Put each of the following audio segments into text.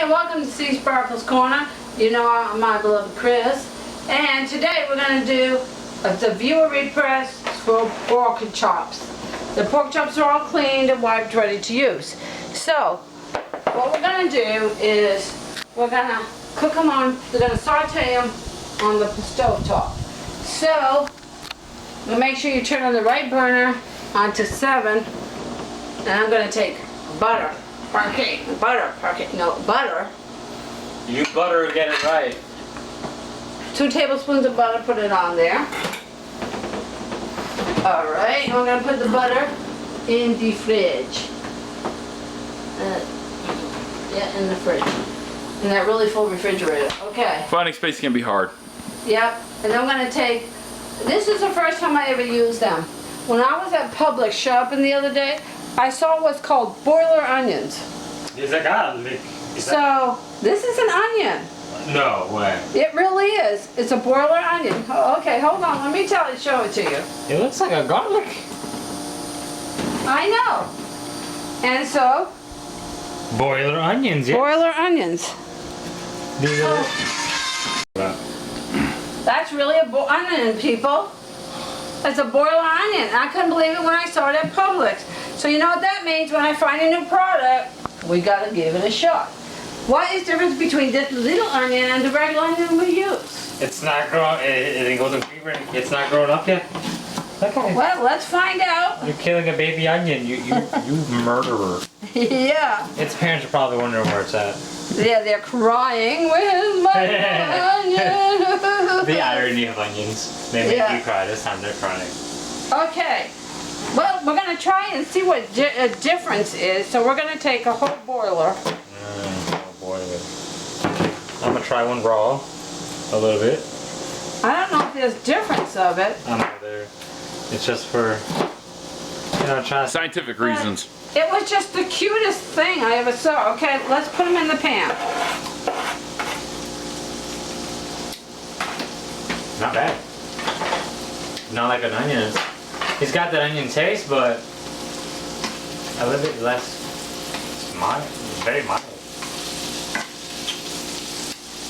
Hi, and welcome to Seasparkles Corner. You know I'm my beloved Chris. And today we're going to do the viewer repress for pork chops. The pork chops are all cleaned and wiped, ready to use. So, what we're going to do is we're going to cook them on, we're going to saute them on the stove top. So, make sure you turn on the right burner onto 7. And I'm going to take butter. Butter. You butter get it right. 2 tablespoons of butter, put it on there. Alright, and we're going to put the butter in the fridge. Yeah, in the fridge. In that really full refrigerator. Okay. Finding space can be hard. Yep, and then I'm going to take, this is the first time I ever used them. When I was at Publix shopping the other day, I saw what's called boiler onions. So, this is an onion. No way. It really is. It's a boiler onion. Oh, okay, hold on. Let me show it to you. It looks like a garlic. I know. And so, Boiler onions, yeah. boiler onions. That's really a onion, people. It's a boiler onion. I couldn't believe it when I saw it at Publix. So you know what that means? When I find a new product, we gotta give it a shot. What is the difference between this little onion and the regular onion we use? It's not grown. It goes in fever. It's not grown up yet. Okay. Well, let's find out. You're killing a baby onion. You murderer. Yeah. Its parents are probably wondering where it's at. Yeah, they're crying. Where's my onion? The irony of onions. They make you cry. This time they're crying. Okay. Well, we're going to try and see what a difference is. So we're going to take a whole boiler. I'm going to try one raw. A little bit. I don't know if there's difference of it. I'm not there. It's just for, trying scientific reasons. It was just the cutest thing I ever saw. Okay, let's put them in the pan. Not bad. Not like an onion. It's got that onion taste, but a little bit less mild. Very mild.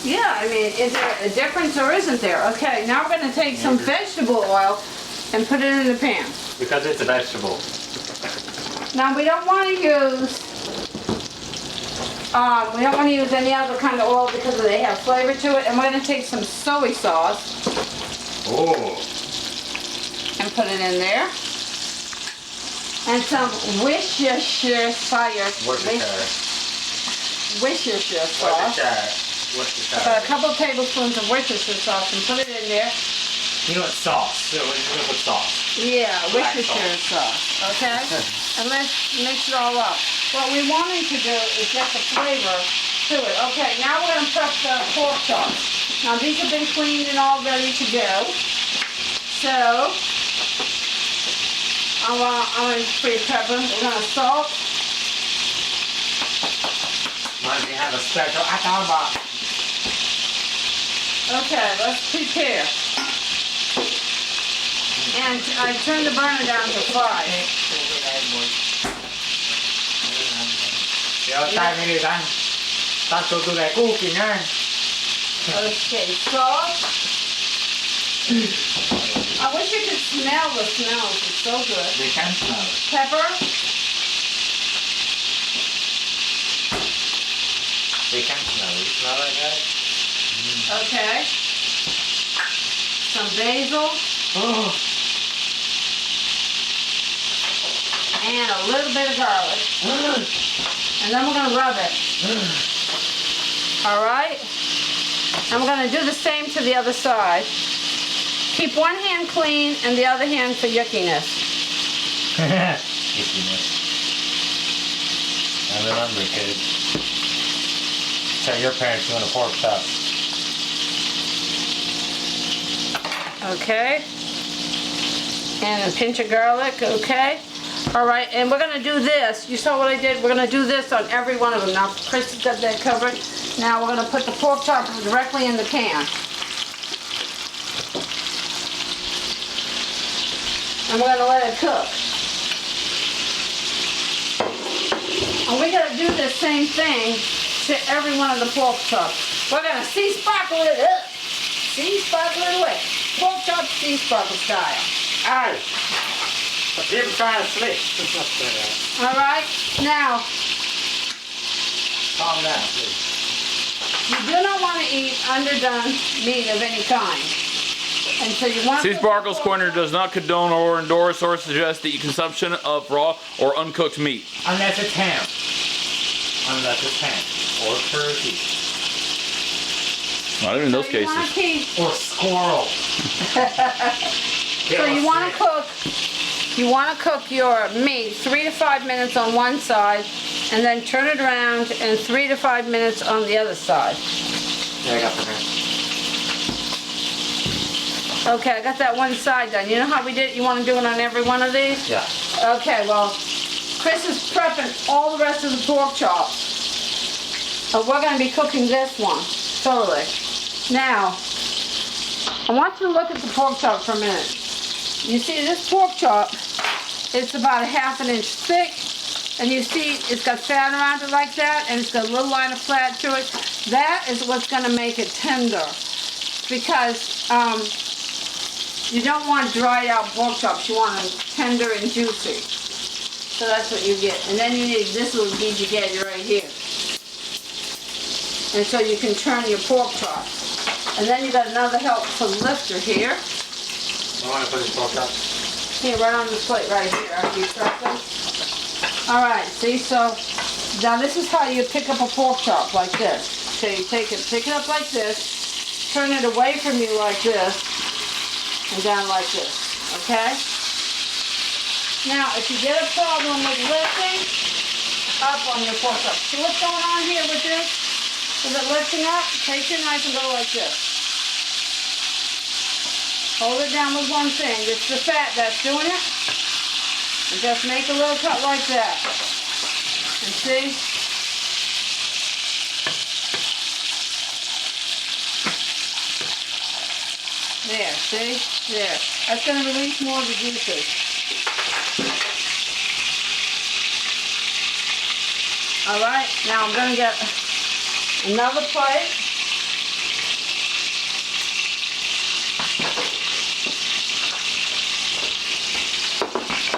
Yeah, I mean, is there a difference or isn't there? Okay, now we're going to take some vegetable oil and put it in the pan. Because it's a vegetable. Now we don't want to use any other kind of oil because they have flavor to it. And we're going to take some soy sauce. Oh. And put it in there. And some Worcestershire sauce. About a couple tablespoons of Worcestershire sauce and put it in there. You know what sauce? So we're gonna put sauce. Yeah, Worcestershire sauce. Okay? And let's mix it all up. What we wanted to do is get the flavor to it. Okay, now we're going to prep the pork chops. Now these have been cleaned and all ready to go. So, I'm going to pre-prep them. We're going to salt. Might be have a special box. Okay, let's prepare. And I turn the burner down to 5. Okay, salt. I wish you could smell the smells. It's so good. They can smell it. Pepper. They can smell it. You smell that, guys? Okay. Some basil. Oh. And a little bit of garlic. And then we're going to rub it. Alright? And we're going to do the same to the other side. Keep one hand clean and the other hand for yuckiness. Yuckiness. And remember, kids. Tell your parents you want a pork chop. Okay. And a pinch of garlic, okay. Alright, and we're going to do this. You saw what I did? We're going to do this on every one of them. Now, Chris has got that covered. Now we're going to put the pork chop directly in the pan. And we're going to let it cook. And we got to do the same thing to to every one of the pork chops. We're gonna seasparkle it up. Seasparkle it away. Pork chop seasparkle style. Alright. But people trying to sleep. Alright, now, Calm down, please. you do not want to eat underdone meat of any kind. And so you want to Seasparkles Corner does not condone or endorse or suggest the consumption of raw or uncooked meat. Unless it's ham. Unless it's ham. Or turkey. Not even in those So you wanna cases. keep- Or squirrel. So you want to cook your meat 3 to 5 minutes on one side, and then turn it around and 3 to 5 minutes on the other side. Yeah, I got the ham. Okay, I got that one side done. You know how we did it? You want to do it on every one of these? Yeah. Okay, well, Chris is prepping all the rest of the pork chops. But we're going to be cooking this one, totally. Now, I want you to look at the pork chop for a minute. You see this pork chop, it's about 1/2 inch thick, and you see it's got fat around it like that, and it's got a little line of fat to it. That is what's going to make it tender, because you don't want dried out pork chops. You want them tender and juicy. So that's what you get. And then you need this little giddy right here. And so you can turn your pork chops. And then you got another helpful lifter here. I want to put this pork chop. Here, right on the plate right here after you prep them. Alright, see, so now this is how you pick up a pork chop like this. So you pick it up like this, turn it away from you like this, and down like this, okay? Now, if you get a problem with lifting up on your pork chop, see what's going on here with this? Is it lifting up? Take your knife and go like this. Hold it down with one thing. It's the fat that's doing it. And just make a little cut like that. And see? There, see? There. That's going to release more of the juices. Alright, now I'm going to get another plate.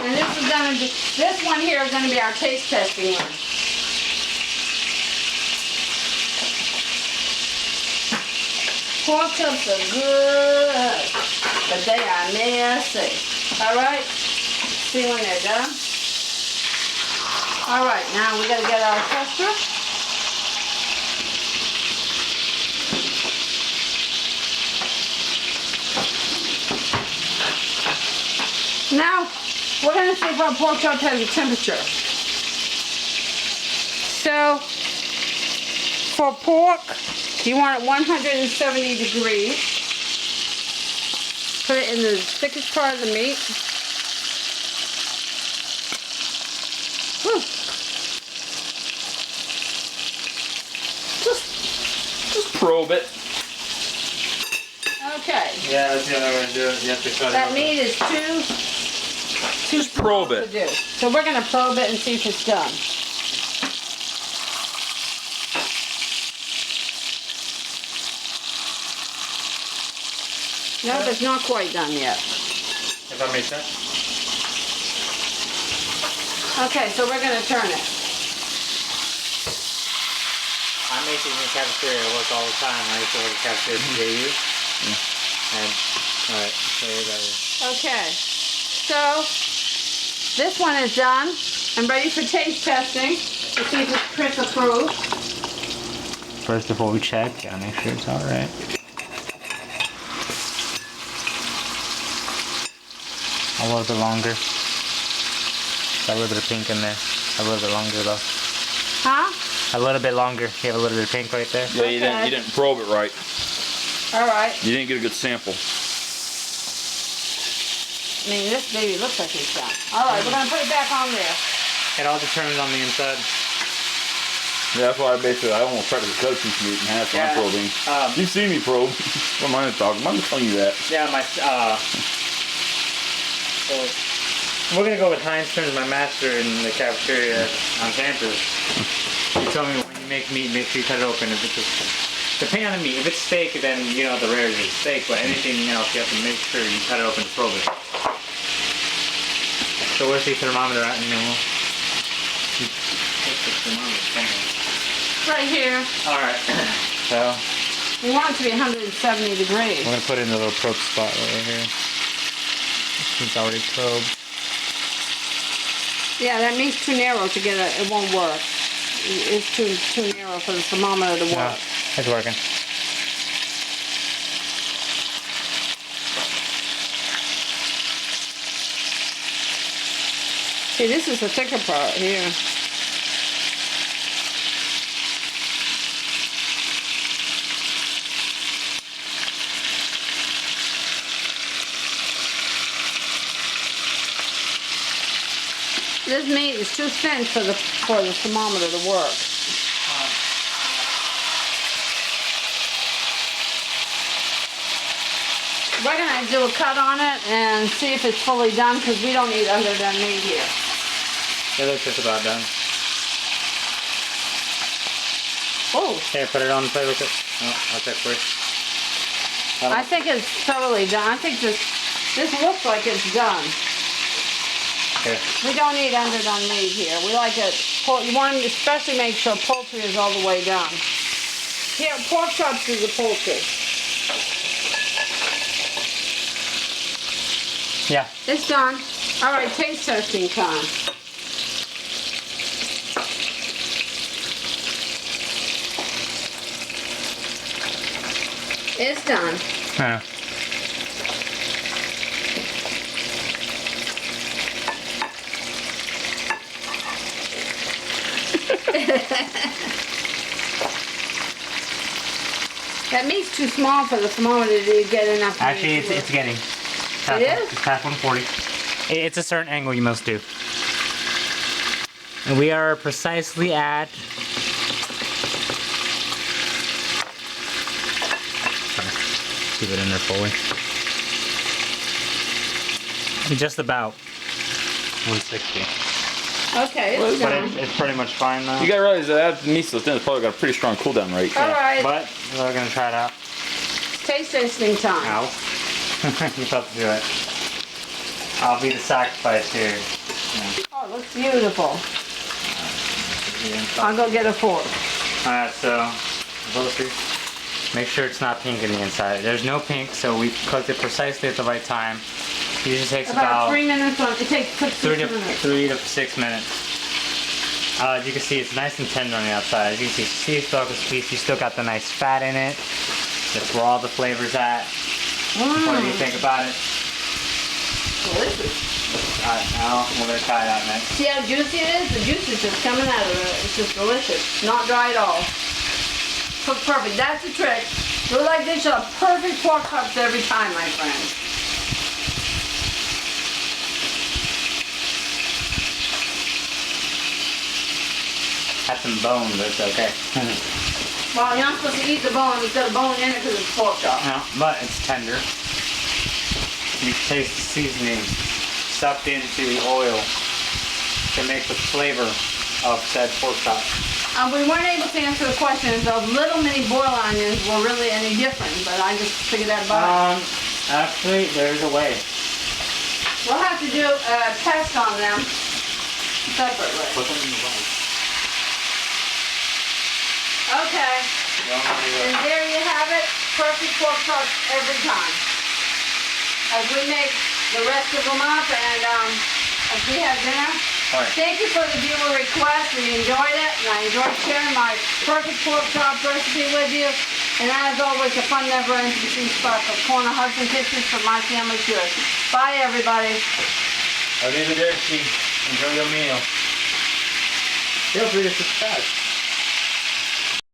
And this one here is going to be our taste testing one. Pork chops are good, but they are messy. Alright? See when they're done? Alright, now we got to get our tester. Now, we're going to see if our pork chop has a temperature. So, for pork, you want it 170 degrees. Put it in the thickest part of the meat. Whew. Just probe it. Okay. Yeah, that's the other way to do it. You have to cut That it meat is too Just probe small it. to do. So we're going to probe it and see if it's done. No, it's not quite done yet. If that makes sense. Okay, so we're going to turn it. I make these in the cafeteria. I work all the time. I used to work at the cafeteria for JU. And, alright, so we got it. Okay, so this one is done. I'm ready for taste testing to see if it's Chris approved. First of all, we check. Yeah, make sure it's alright. A little bit longer. Got a little bit of pink in there. A little bit longer though. Huh? A little bit longer. You have a little bit of pink right there. Yeah, you didn't probe it right. All right. You didn't get a good sample. I mean, this baby looks like it's done. All right, we're going to put it back on there. It all determines on the inside. Yeah, that's why I almost tried to cut this meat in half when I'm probing. You see me probe. What am I talking? I'm just telling you that. Yeah, so we're gonna go with Heinz Turns, my master in the cafeteria on campus. He told me when you make meat, make sure you cut it open. If it's depending on the meat. If it's steak, then you know the rarity is steak. But anything else, you have to make sure you cut it open and probe it. So where's the thermometer at? Right here. All right. So We want it to be 170 degrees. I'm gonna put it in the little probe spot right here. It's already probed. Yeah, that means too narrow to get it. It won't work. It's too narrow for the thermometer to work. No, it's working. See, this is the thicker part here. This meat is too thin for the thermometer to work. We're gonna do a cut on it and see if it's fully done because we don't need underdone meat here. It looks just about done. Oh, Here, put it on the plate real quick. Oh, I'll check first. I think it's thoroughly done. I think this looks like it's done. Here. We don't need underdone meat here. We like it. You want to especially make sure poultry is all the way done. Here, pork chops is the poultry. Yeah. It's done. All right, taste testing time. It's done. Yeah. That meat's too small for the thermometer to get enough. Actually, it's getting. It is? It's past 140. It's a certain angle you must do. And we are precisely at... Keep it in there fully. Just about 160. Okay, it's But done. it's pretty much fine now. You gotta realize that meat so thin, it's probably got a pretty strong cool down rate. All right, But we're gonna try it out. taste testing time. Ow. You have to do it. I'll be the sacrifice here. Oh, it looks beautiful. I'll go get a fork. Alright, so closer. Make sure it's not pink in the inside. There's no pink, so we cooked it precisely at the right time. Usually takes About about 3 minutes on. It takes 6 3 minutes. to 6 minutes. As you can see, it's nice and tender on the outside. As you can see, seasparkles piece, you still got the nice fat in it. That's where all the flavor's at. What do you think about it? Delicious. Alright, now we're gonna try it out next. See how juicy it is? The juice is just coming out of it. It's just delicious. Not dry at all. Cooked perfect. That's the trick. Do it like this. You'll have perfect pork chops every time, my friends. Has some bone, but it's okay. Well, you're not supposed to eat the bone. It's got a bone in it because it's pork chop. No, but it's tender. You can taste the seasoning sucked into the oil to make the flavor of said pork chop. We weren't able to answer the question if those little mini boil onions were really any different, but I just figured that out. Actually, there's a way. We'll have to do a test on them separately. Put them in the bowl. Okay, and there you have it. Perfect pork chops every time. As we make the rest of them up and as we have dinner. Right. Thank you for the viewer request. We enjoyed it, and I enjoyed sharing my perfect pork chop recipe with you. And as always, the fun never ends with Seasparkles Corner. Hugs and kisses from my family to us. Bye, everybody. Arrivederci. Enjoy your meal. Feel free to subscribe.